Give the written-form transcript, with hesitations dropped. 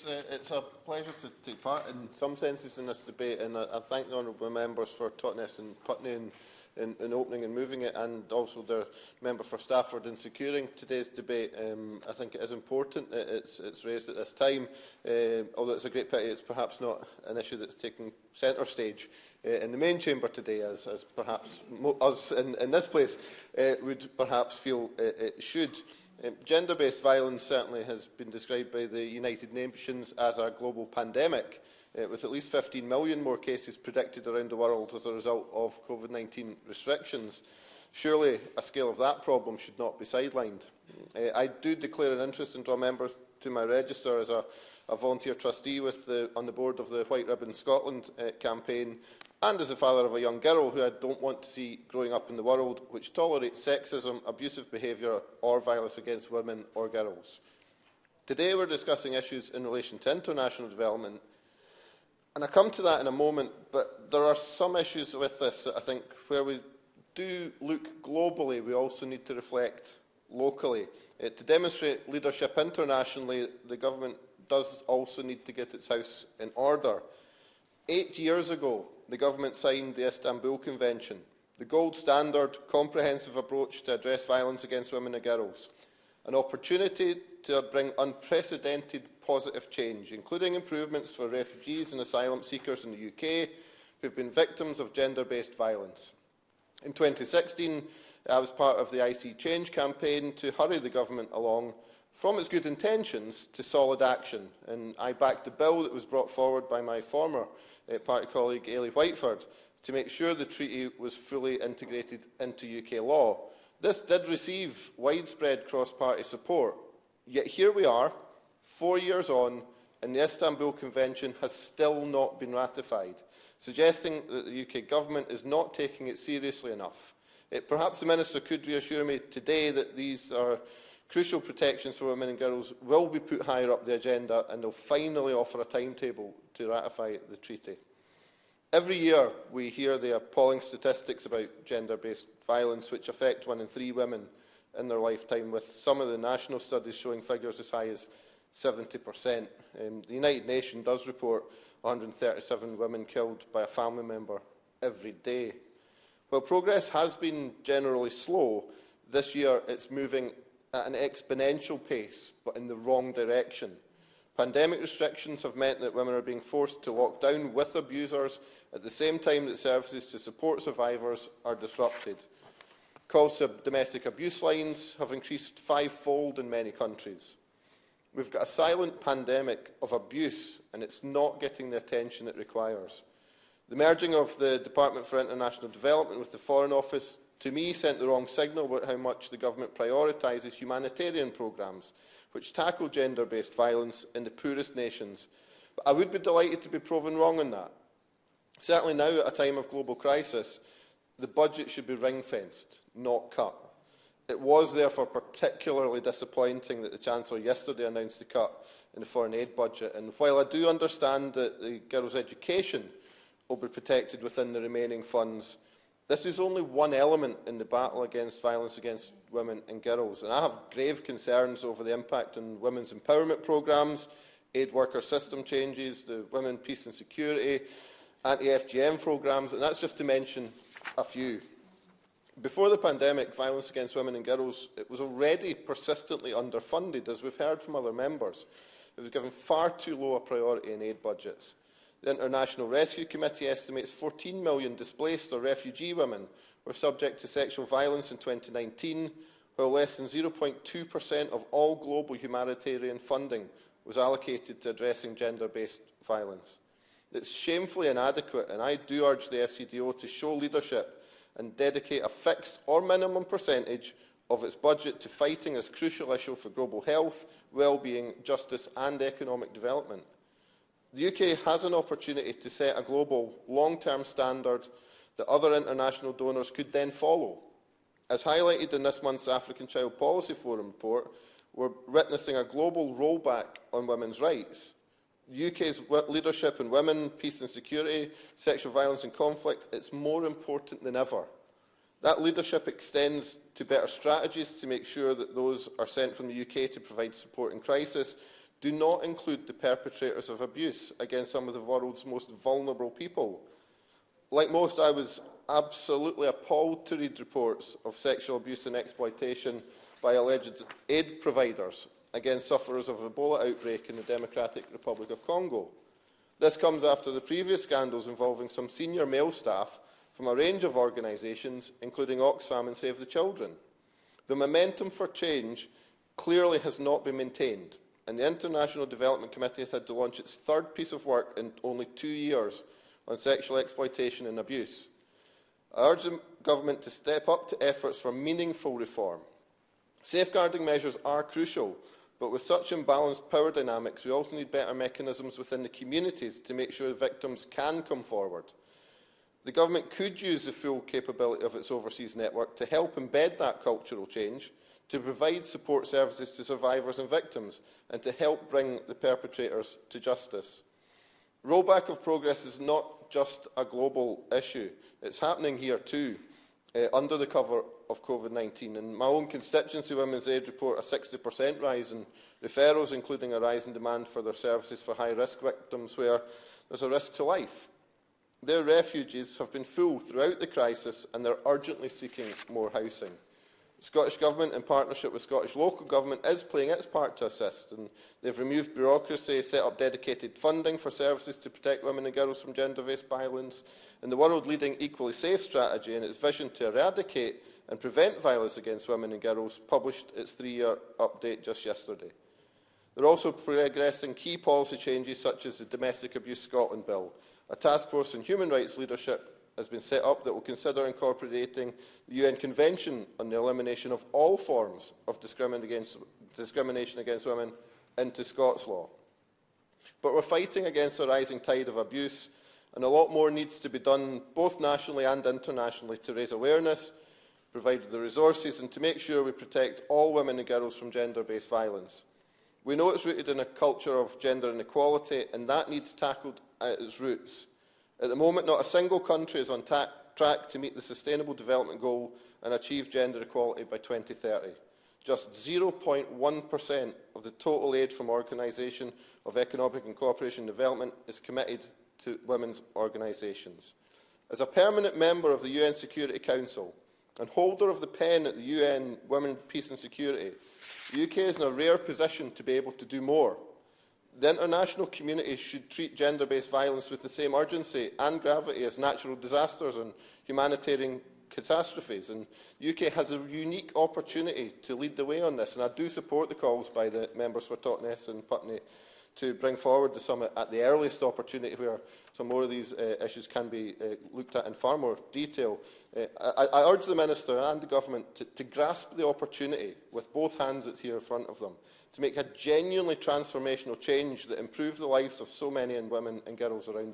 It's a pleasure to take part in some senses in this debate, and I thank the honourable members for Totnes and Putney in opening and moving it, and also the member for Stafford in securing today's debate. I think it is important that it's raised at this time, although it's a great pity it's perhaps not an issue that's taking centre stage in the main chamber today, as perhaps us in this place would perhaps feel it should. Gender-based violence certainly has been described by the United Nations as a global pandemic, with at least 15 million more cases predicted around the world as a result of COVID-19 restrictions. Surely a scale of that problem should not be sidelined. I do declare an interest and draw members to my register as a volunteer trustee on the board of the White Ribbon Scotland campaign, and as a father of a young girl who I don't want to see growing up in the world which tolerates sexism, abusive behaviour or violence against women or girls. Today we're discussing issues in relation to international development, and I come to that in a moment, but there are some issues with this that I think where we do look globally, we also need to reflect locally. To demonstrate leadership internationally, the government does also need to get its house in order. 8 years ago, the government signed the Istanbul Convention, the gold standard, comprehensive approach to address violence against women and girls, an opportunity to bring unprecedented positive change, including improvements for refugees and asylum seekers in the UK who have been victims of gender-based violence. In 2016, I was part of the IC Change campaign to hurry the government along from its good intentions to solid action, and I backed the bill that was brought forward by my former party colleague Ailey Whiteford to make sure the treaty was fully integrated into UK law. This did receive widespread cross-party support, yet here we are, 4 years on, and the Istanbul Convention has still not been ratified, suggesting that the UK government is not taking it seriously enough. Perhaps the Minister could reassure me today that these are crucial protections for women and girls will be put higher up the agenda, and they'll finally offer a timetable to ratify the treaty. Every year we hear the appalling statistics about gender-based violence which affect 1 in 3 women in their lifetime, with some of the national studies showing figures as high as 70%. The United Nations does report 137 women killed by a family member every day. While progress has been generally slow, this year it's moving at an exponential pace, but in the wrong direction. Pandemic restrictions have meant that women are being forced to lock down with abusers at the same time that services to support survivors are disrupted. Calls to domestic abuse lines have increased 5-fold in many countries. We've got a silent pandemic of abuse, and it's not getting the attention it requires. The merging of the Department for International Development with the Foreign Office, to me, sent the wrong signal about how much the government prioritises humanitarian programmes which tackle gender-based violence in the poorest nations. But I would be delighted to be proven wrong on that. Certainly now, at a time of global crisis, the budget should be ring-fenced, not cut. It was therefore particularly disappointing that the Chancellor yesterday announced a cut in the foreign aid budget. And while I do understand that the girls' education will be protected within the remaining funds, this is only one element in the battle against violence against women and girls. And I have grave concerns over the impact on women's empowerment programmes, aid worker system changes, the Women, Peace and Security, anti-FGM programmes, and that's just to mention a few. Before the pandemic, violence against women and girls, it was already persistently underfunded, as we've heard from other members. It was given far too low a priority in aid budgets. The International Rescue Committee estimates 14 million displaced or refugee women were subject to sexual violence in 2019, while less than 0.2% of all global humanitarian funding was allocated to addressing gender-based violence. It's shamefully inadequate, and I do urge the FCDO to show leadership and dedicate a fixed or minimum percentage of its budget to fighting this crucial issue for global health, well-being, justice and economic development. The UK has an opportunity to set a global, long-term standard that other international donors could then follow. As highlighted in this month's African Child Policy Forum report, we're witnessing a global rollback on women's rights. The UK's leadership in women, peace and security, sexual violence and conflict, it's more important than ever. That leadership extends to better strategies to make sure that those are sent from the UK to provide support in crisis do not include the perpetrators of abuse against some of the world's most vulnerable people. Like most, I was absolutely appalled to read reports of sexual abuse and exploitation by alleged aid providers against sufferers of Ebola outbreak in the Democratic Republic of Congo. This comes after the previous scandals involving some senior male staff from a range of organisations, including Oxfam and Save the Children. The momentum for change clearly has not been maintained, and the International Development Committee has had to launch its third piece of work in only 2 years on sexual exploitation and abuse. I urge the government to step up to efforts for meaningful reform. Safeguarding measures are crucial, but with such imbalanced power dynamics, we also need better mechanisms within the communities to make sure victims can come forward. The government could use the full capability of its overseas network to help embed that cultural change, to provide support services to survivors and victims, and to help bring the perpetrators to justice. Rollback of progress is not just a global issue. It's happening here too, under the cover of COVID-19. In my own constituency, Women's Aid report a 60% rise in referrals, including a rise in demand for their services for high-risk victims where there's a risk to life. Their refuges have been full throughout the crisis and they're urgently seeking more housing. The Scottish Government, in partnership with Scottish local government, is playing its part to assist, and they've removed bureaucracy, set up dedicated funding for services to protect women and girls from gender-based violence, and the world-leading Equally Safe strategy and its vision to eradicate and prevent violence against women and girls published its 3-year update just yesterday. They're also progressing key policy changes such as the Domestic Abuse Scotland Bill. A task force on human rights leadership has been set up that will consider incorporating the UN Convention on the elimination of all forms of discrimination against women into Scots law. But we're fighting against a rising tide of abuse, and a lot more needs to be done both nationally and internationally to raise awareness, provide the resources, and to make sure we protect all women and girls from gender-based violence. We know it's rooted in a culture of gender inequality, and that needs tackled at its roots. At the moment, not a single country is on track to meet the Sustainable Development Goal and achieve gender equality by 2030. Just 0.1% of the total aid from Organisation of Economic and Cooperation Development is committed to women's organisations. As a permanent member of the UN Security Council and holder of the pen at the UN Women, Peace and Security, the UK is in a rare position to be able to do more. The international community should treat gender-based violence with the same urgency and gravity as natural disasters and humanitarian catastrophes. And the UK has a unique opportunity to lead the way on this. And I do support the calls by the members for Totnes and Putney to bring forward the summit at the earliest opportunity where some more of these issues can be looked at in far more detail. I urge the Minister and the Government to grasp the opportunity with both hands that's here in front of them, to make a genuinely transformational change that improves the lives of so many women and girls around